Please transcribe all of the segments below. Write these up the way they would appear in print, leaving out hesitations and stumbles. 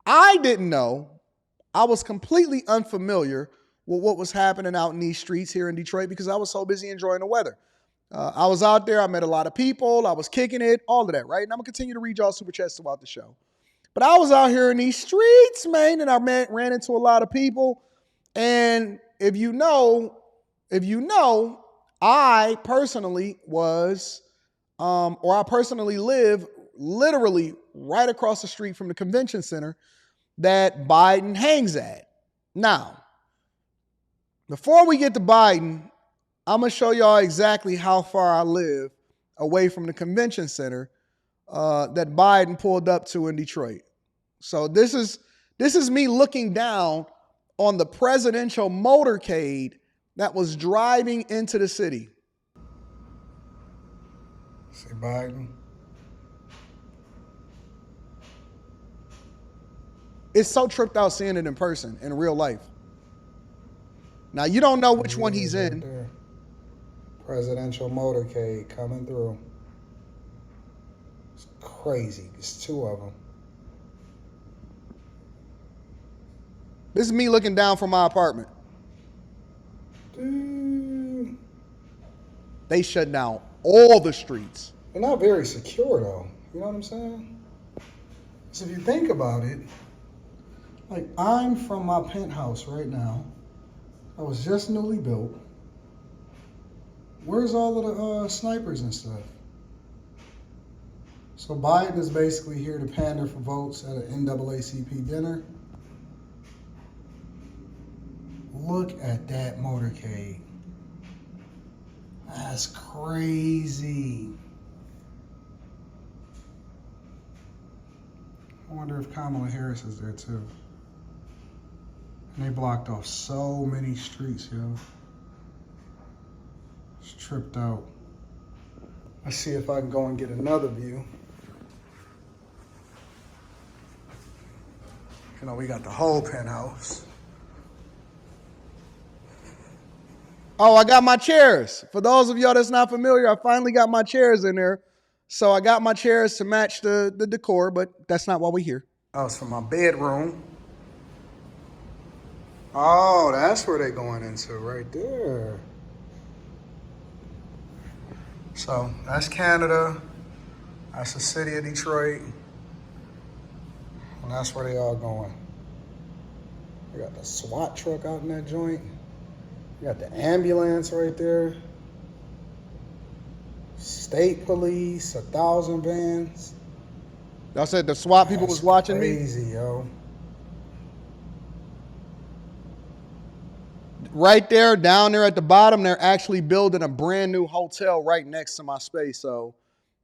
I didn't know. I was completely unfamiliar with what was happening out in these streets here in Detroit because I was so busy enjoying the weather. I was out there. I met a lot of people. I was kicking it, all of that, right? And I'm going to continue to read y'all super chats throughout the show. But I was out here in these streets, man, and I ran into a lot of people. And if you know, I personally was, or I personally live literally right across the street from the convention center that Biden hangs at. Now, before we get to Biden, I'm going to show y'all exactly how far I live away from the convention center that Biden pulled up to in Detroit. So this is me looking down on the presidential motorcade that was driving into the city. See Biden. It's so tripped out seeing it in person, in real life. Now, you don't know which one he's in. There. Presidential motorcade coming through. It's crazy. It's two of them. This is me looking down from my apartment. Dude. They shut down all the streets. They're not very secure, though. You know what I'm saying? So if you think about it, like I'm from my penthouse right now. I was just newly built. Where's all of the snipers and stuff? So Biden is basically here to pander for votes at an NAACP dinner. Look at that motorcade. That's crazy. I wonder if Kamala Harris is there too. And they blocked off so many streets, yo. It's tripped out. Let's see if I can go and get another view. You know, we got the whole penthouse. Oh, I got my chairs. For those of y'all that's not familiar, I finally got my chairs in there. So I got my chairs to match the decor, but that's not why we're here. Oh, it's from my bedroom. Oh, that's where they're going into, right there. So that's Canada. That's the city of Detroit. And that's where they all going. We got the SWAT truck out in that joint. We got the ambulance right there. State police, 1,000 vans. Y'all said the SWAT people was watching me? Crazy, yo. Right there, down there at the bottom, they're actually building a brand new hotel right next to my space. So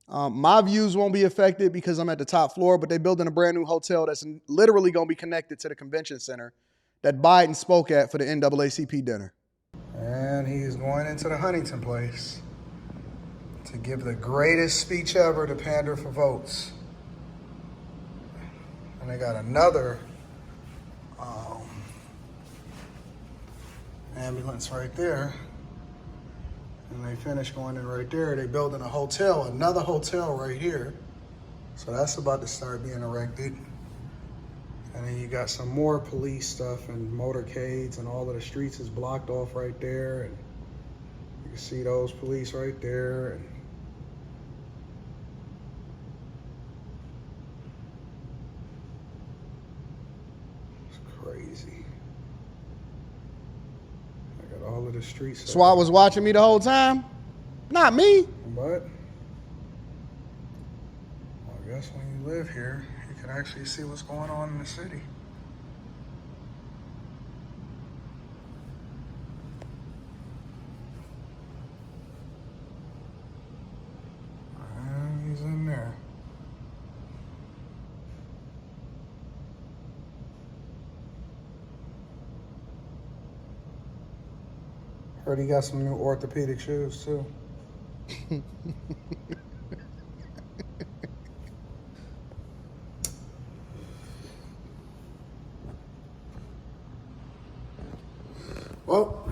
my views won't be affected because I'm at the top floor, but they're building a brand new hotel that's literally going to be connected to the convention center that Biden spoke at for the NAACP dinner. And he's going into the Huntington place to give the greatest speech ever to pander for votes. And they got another ambulance right there. And they finished going in right there. They building a hotel, another hotel right here. So that's about to start being erected. And then you got some more police stuff and motorcades, and all of the streets is blocked off right there. And you can see those police right there. And it's crazy. I got all of the streets. SWAT was watching me the whole time? Not me. But well, I guess when you live here, you can actually see what's going on in the city. And he's in there. Heard he got some new orthopedic shoes too. Well,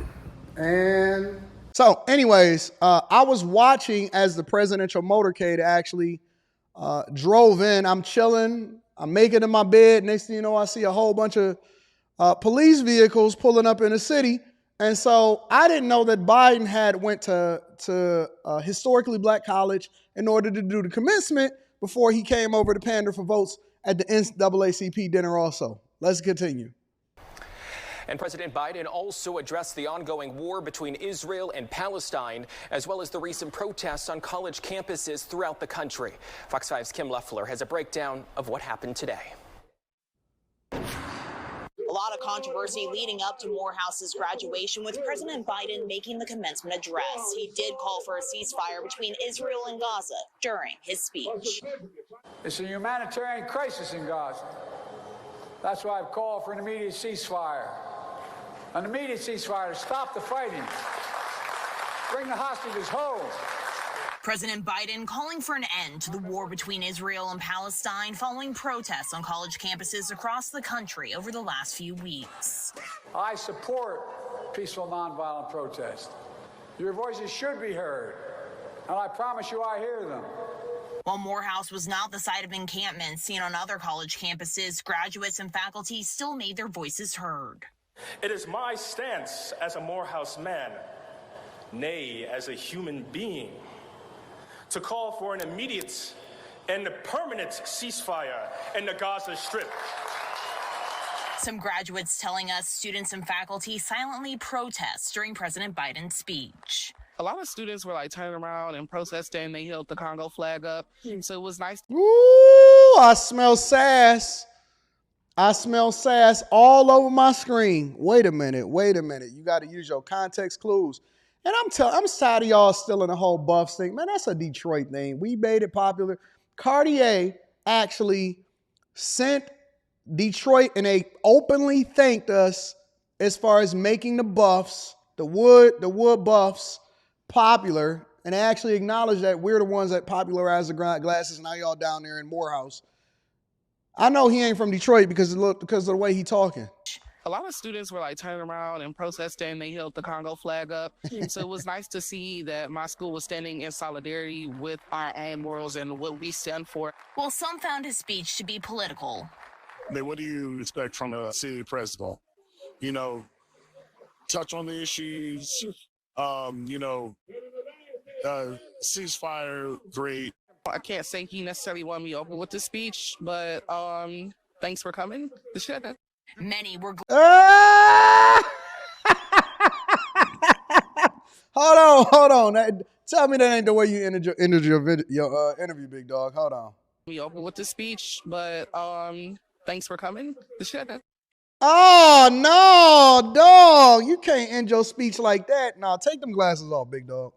and so anyways, I was watching as the presidential motorcade actually drove in. I'm chilling I'm making it in my bed. Next thing you know, I see a whole bunch of police vehicles pulling up in the city. And so I didn't know that Biden had went to a historically black college in order to do the commencement before he came over to pander for votes at the NAACP dinner also. Let's continue. And President Biden also addressed the ongoing war between Israel and Palestine, as well as the recent protests on college campuses throughout the country. Fox 5's Kim Leffler has a breakdown of what happened today. A lot of controversy leading up to Morehouse's graduation, with President Biden making the commencement address. He did call for a ceasefire between Israel and Gaza during his speech. It's a humanitarian crisis in Gaza. That's why I've called for an immediate ceasefire. An immediate ceasefire to stop the fighting. Bring the hostages home. President Biden calling for an end to the war between Israel and Palestine following protests on college campuses across the country over the last few weeks. I support peaceful, nonviolent protest. Your voices should be heard, and I promise you I hear them. While Morehouse was not the site of encampments seen on other college campuses, graduates and faculty still made their voices heard. It is my stance as a Morehouse man, nay, as a human being, to call for an immediate and permanent ceasefire in the Gaza Strip. Some graduates telling us students and faculty silently protest during President Biden's speech. A lot of students were like turning around and protesting. They held the Congo flag up. So it was nice. Ooh, I smell sass. I smell sass all over my screen. Wait a minute. You got to use your context clues. And I'm tired of y'all stealing the whole Buffs thing. Man, that's a Detroit thing. We made it popular. Cartier actually sent Detroit and they openly thanked us as far as making the Buffs, the wood Buffs, popular. And they actually acknowledged that we're the ones that popularized the glasses. Now y'all down there in Morehouse. I know he ain't from Detroit because of the way he talking. A lot of students were like turning around and protesting. They held the Congo flag up. So it was nice to see that my school was standing in solidarity with our own morals and what we stand for. While some found his speech to be political. What do you expect from a city president? You know, touch on the issues, ceasefire, great. I can't say he necessarily won me over with the speech, but thanks for coming. Many were Hold on. Tell me that ain't the way you ended your interview, big dog. Hold on. Me over with the speech, but thanks for coming. Oh no, dog! You can't end your speech like that. Nah, take them glasses off, big dog.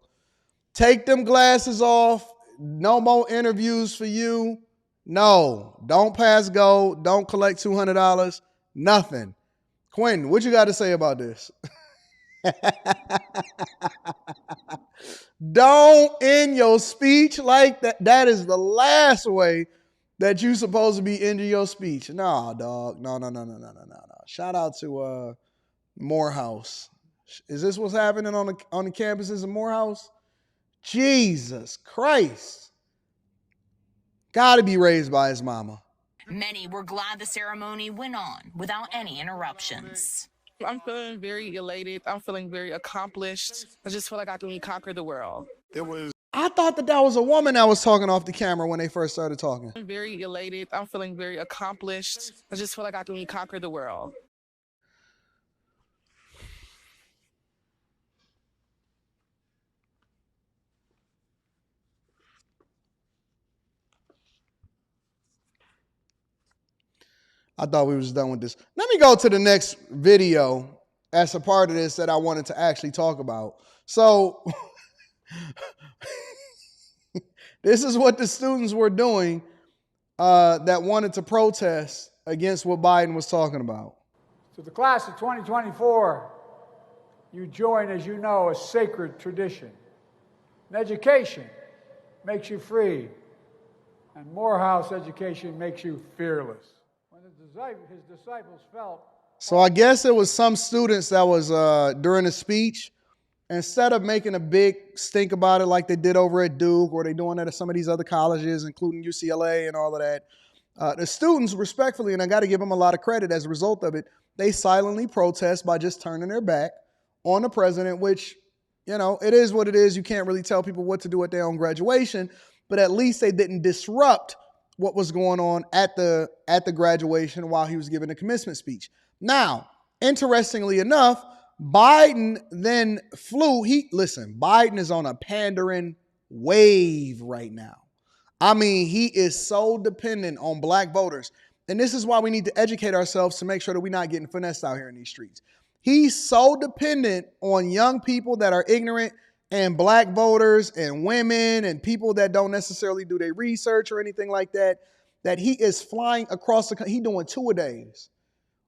Take them glasses off. No more interviews for you. No, don't pass go. Don't collect $200. Nothing. Quentin, what you got to say about this? Don't end your speech like that. That is the last way that you supposed to be ending your speech. No, dog. No. Shout out to Morehouse. Is this what's happening on the campuses of Morehouse? Jesus Christ. Got to be raised by his mama. Many were glad the ceremony went on without any interruptions. I'm feeling very elated. I'm feeling very accomplished. I just feel like I can conquer the world. I thought that was a woman that was talking off the camera when they first started talking. I'm very elated. I'm feeling very accomplished. I just feel like I can conquer the world. I thought we was done with this. Let me go to the next video as a part of this that I wanted to actually talk about. So this is what the students were doing that wanted to protest against what Biden was talking about. To the class of 2024, you join, as you know, a sacred tradition. And education makes you free, and Morehouse education makes you fearless. His disciples felt. So I guess it was some students that was during the speech, instead of making a big stink about it like they did over at Duke or they doing that at some of these other colleges, including UCLA and all of that, The students, respectfully, and I got to give them a lot of credit as a result of it, they silently protest by just turning their back on the president, which, it is what it is. You can't really tell people what to do at their own graduation, but at least they didn't disrupt what was going on at the graduation while he was giving the commencement speech. Now, interestingly enough, Biden then flew. Biden is on a pandering wave right now. I mean, he is so dependent on black voters. And this is why we need to educate ourselves to make sure that we're not getting finessed out here in these streets. He's so dependent on young people that are ignorant and black voters and women and people that don't necessarily do their research or anything like that, that he is flying across the country. He's doing 2-a-days.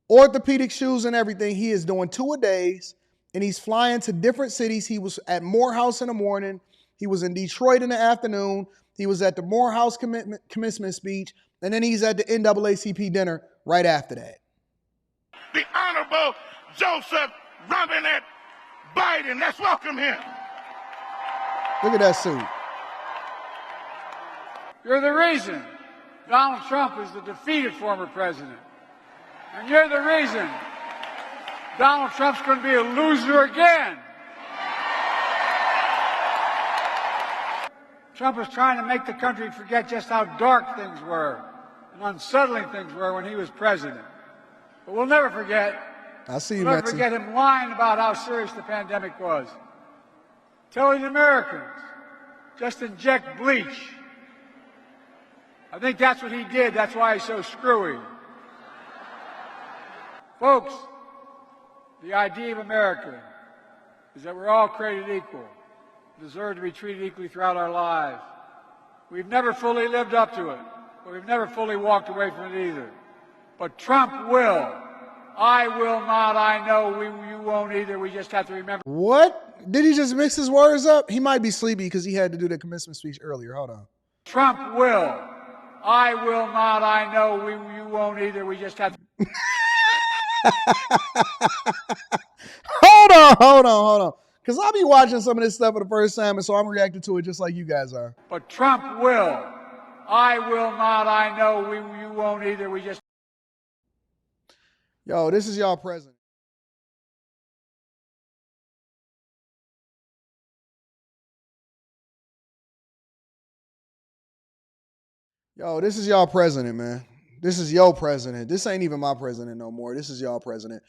Orthopedic shoes and everything. He is doing 2-a-days, and he's flying to different cities. He was at Morehouse in the morning. He was in Detroit in the afternoon. He was at the Morehouse commencement speech, and then he's at the NAACP dinner right after that. The Honorable Joseph Robinette Biden. Let's welcome him. Look at that suit. You're the reason Donald Trump is the defeated former president. And you're the reason Donald Trump's going to be a loser again. Trump is trying to make the country forget just how dark things were and unsettling things were when he was president. But we'll never forget. I see you, We'll never forget him lying about how serious the pandemic was. Telling Americans, just inject bleach. I think that's what he did. That's why he's so screwy. Folks, the idea of America is that we're all created equal, deserve to be treated equally throughout our lives. We've never fully lived up to it, but we've never fully walked away from it either. But Trump will. I will not. I know you won't either. We just have to remember. What? Did he just mix his words up? He might be sleepy because he had to do the commencement speech earlier. Hold on. Trump will. I will not. I know you won't either. We just have to. Hold on. Because I'll be watching some of this stuff for the first time, and so I'm reacting to it just like you guys are. But Trump will. I will not. I know you won't either. We just. Yo, this is y'all president. Yo, this is y'all president, man. This is your president. This ain't even my president no more. This is y'all president.